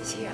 Here.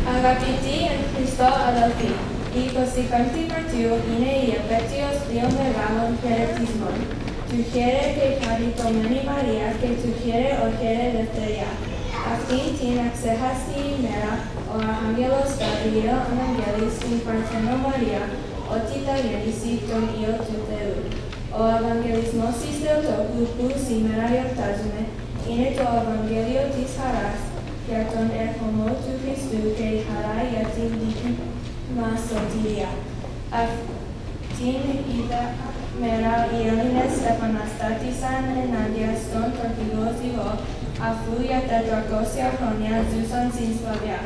Agapiti en Cristo adalfi, y cosicanti partio ine y apetios Dio me ramon peretismon. Tu quiere que caritomeni Maria, que tu quiere o quiere lefteria. Aftin tin accehasti mera, o angelos gabriel angelis in parteno Maria, o tita genisi ton io tuteu. O evangelismosis deotoku si mera iortazume, ine to evangelio tis haras, Kerton homo tu Christu que harai yatin dikima sotiria. Aftin ida mera ielines epanastatisan enandias ton tortigosivo, afuia tetracosia chronia zuson sin slavia.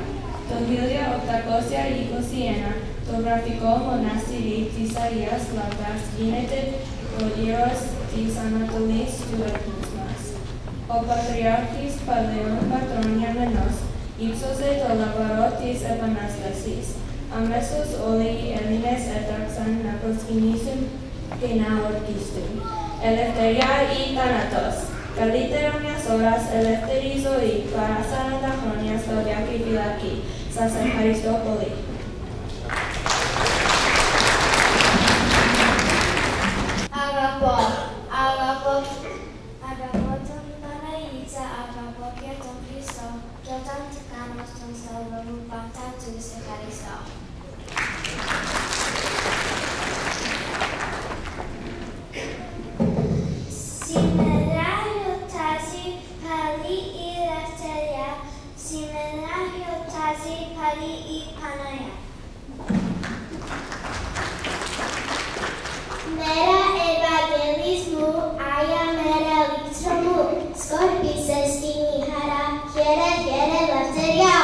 Togilia octacosia icosiena, to grafico monastiri tisarias labras, inete rodiros tis anatolis tu etmusmas. O patriarchis Paleon patronia menos, ipsos et olabarotis epanastasis, amesos olei elines etaxan napos inisum gena orgistum. Eleftheria I thanatos, kaliteronias horas eleftherizo I parasanata chronias Laudiaki Philaki, sas Eucharistopoli. Mera evangelismu aia mera litromu, scorpis estini hara, hiere lefteria.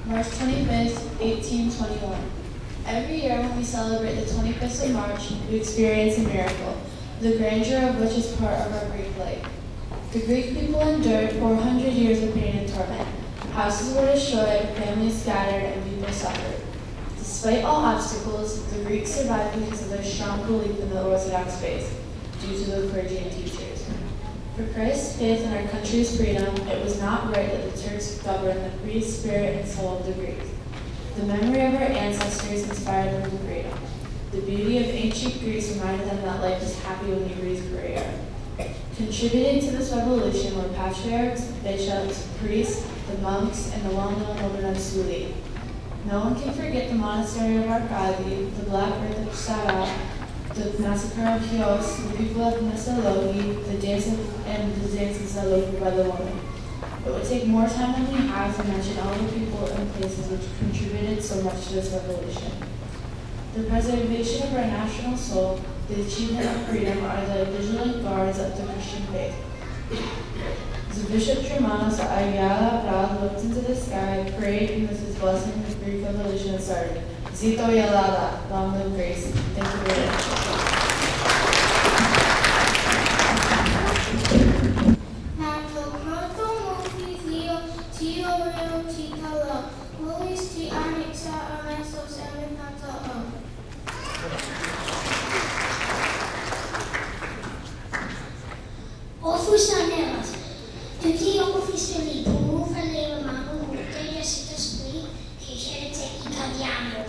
March 25th, 1821. Every year when we celebrate the 25th of March, we experience a miracle, the grandeur of which is part of our Greek life. The Greek people endured 400 years of pain and torment. Houses were destroyed, families scattered, and people suffered. Despite all obstacles, the Greeks survived because of their strong belief in the Orthodox faith, due to the clergy and teachers. For Christ's faith in our country's freedom, it was not right that the Turks governed the free spirit and soul of the Greeks. The memory of our ancestors inspired them to freedom. The beauty of ancient Greece reminded them that life is happy when you breathe free air. Contributing to this revolution were patriarchs, bishops, priests, the monks, and the well-known Order of Suli. No one can forget the monastery of Arkadi, the Black Earth of Sara, the massacre of Chios, the people of Mesalogi, the dance of Mesalogi by the woman. It would take more time than we have to mention all the people and places which contributed so much to this revolution. The preservation of our national soul, the achievement of freedom are the vigilant guards of the Christian faith. As Bishop Germanos Ayala Abral looked into the sky, prayed, and with his blessing the Greek Revolution started. Zito Yalala, long live grace. Thank you very much. Ofusanelas, tu ki officially prove a leva mano muteja sita spui che scelta italiano.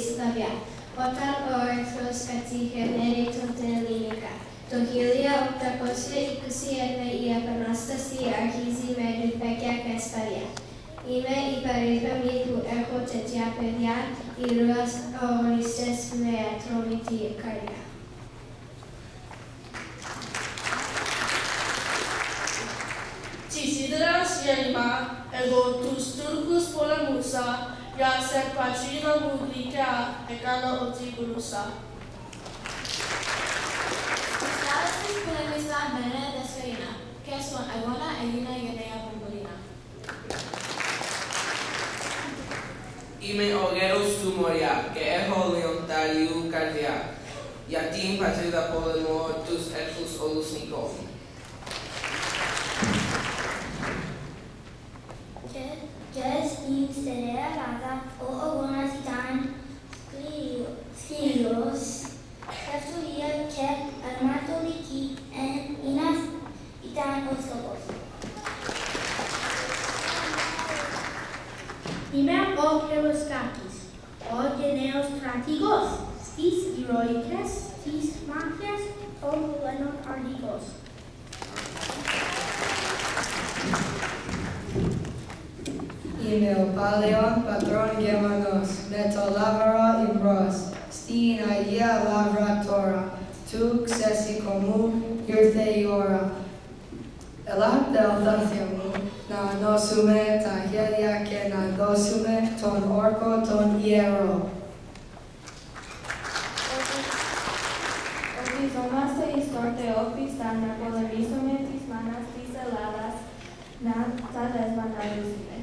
Slavia. Όταν ο εχθρός κατήχευε τον Τελίνικα. Το 1821 η Επανάσταση αρχίζει με Λιβεκιά και Σπαλιά. Είμαι υπερήφανη που έχω τέτοια παιδιά, ήρωες αγωνιστές με ατρόμητη καρδιά. Τσισίδρας γέννημα, εγώ τους Τούρκους πολεμούσα, για σε πατρίδα μου γλυκιά, έκανα ό,τι μπορούσα. Στις θάλασσες πολέμησα με νέα δεσποίνα, και στον αγώνα έγινα γενναία βομβολίνα. Είμαι ο γέρος του Μοριά και έχω λιοντάριου καρδιά. Για την πατρίδα πολεμώ τους εχθρούς όλους νικώ. Και στην στερεά Ελλάδα ο αγώνας ήταν σκληρός. Ευτυχία και αρματολική ένας ήταν ο σκοπός. Είμαι ο Κερουσκάκης, ο γενναίος στρατηγός στις ηρωικές της μάχες των πολέμων Αρνικός. Είμαι ο Παλαιόν Πατρών Γερμανός, με το λάβαρο εμπρός, στην Αγία Λαύρα τώρα, του ξεσηκωμού ήρθε η ώρα. Ελάτε αδέλφια μου, να ενώσουμε τα χέρια και να δώσουμε τον όρκο τον ιερό. Ορκιζόμαστε εις τορτεόπιστα να πολεμήσουμε τις μάνας της Ελλάδας, να τα δεσμαναρίσουμε.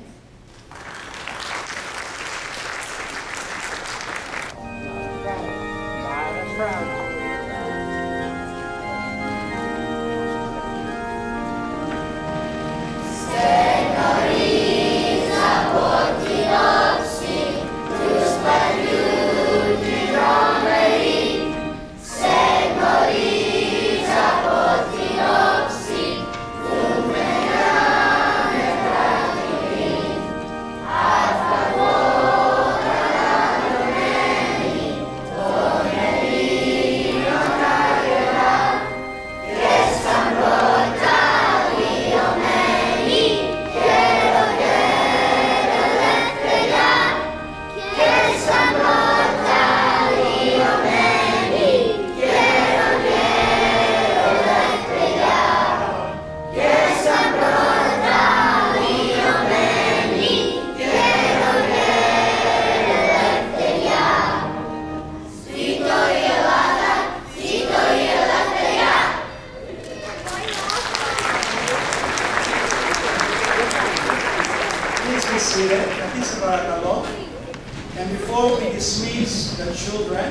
And before we dismiss the children,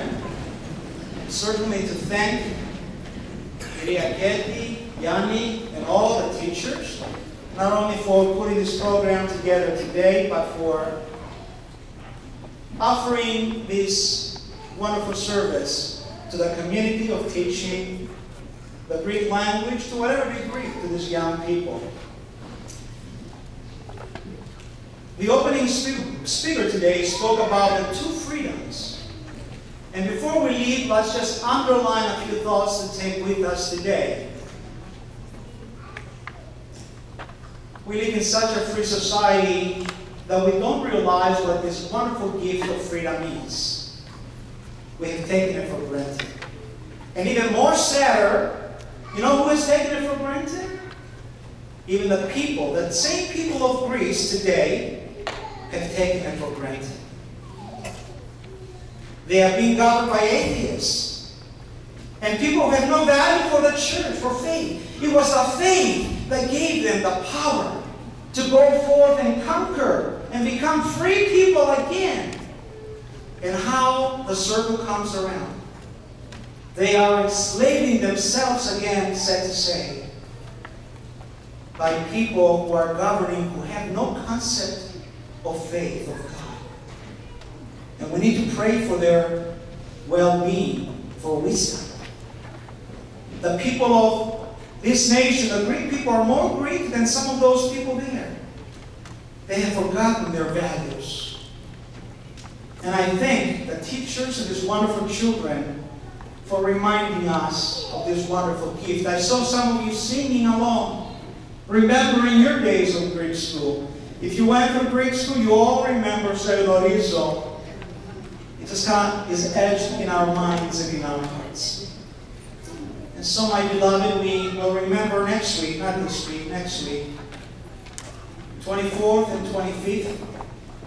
certainly to thank Maria Ketty, Yanni, and all the teachers, not only for putting this program together today, but for offering this wonderful service to the community of teaching the Greek language to whatever degree to these young people. The opening speaker today spoke about the two freedoms. And before we leave, let's just underline a few thoughts to take with us today. We live in such a free society that we don't realize what this wonderful gift of freedom is. We have taken it for granted. And even more sadder, you know who has taken it for granted? Even the people, the same people of Greece today, have taken it for granted. They are being governed by atheists and people who have no value for the church, for faith. It was the faith that gave them the power to go forth and conquer and become free people again. And how the circle comes around. They are enslaving themselves again, sad to say, by people who are governing who have no concept of faith of God. And we need to pray for their well-being, for wisdom. The people of this nation, the Greek people, are more Greek than some of those people there. They have forgotten their values. And I thank the teachers and these wonderful children for reminding us of this wonderful gift. I saw some of you singing along, remembering your days of Greek school. If you went through Greek school, you all remember Seilorizo. It just kind of is etched in our minds and in our hearts. And so, my beloved, we will remember next week, not this week, next week, 24th and 25th,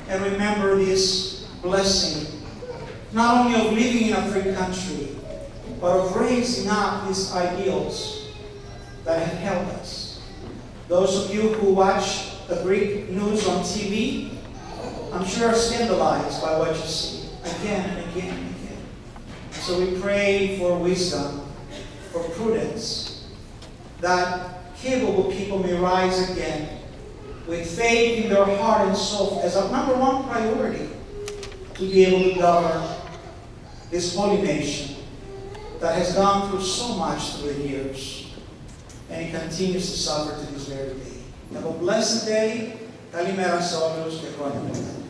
and remember this blessing, not only of living in a free country, but of raising up these ideals that have helped us. Those of you who watch the Greek news on TV, I'm sure are scandalized by what you see again and again and again. So we pray for wisdom, for prudence, that capable people may rise again with faith in their heart and soul as a number one priority to be able to govern this holy nation that has gone through so much through the years, and it continues to suffer to this very day. Have a blessed day. Kalimera sa όλους και χρόνια πολλά.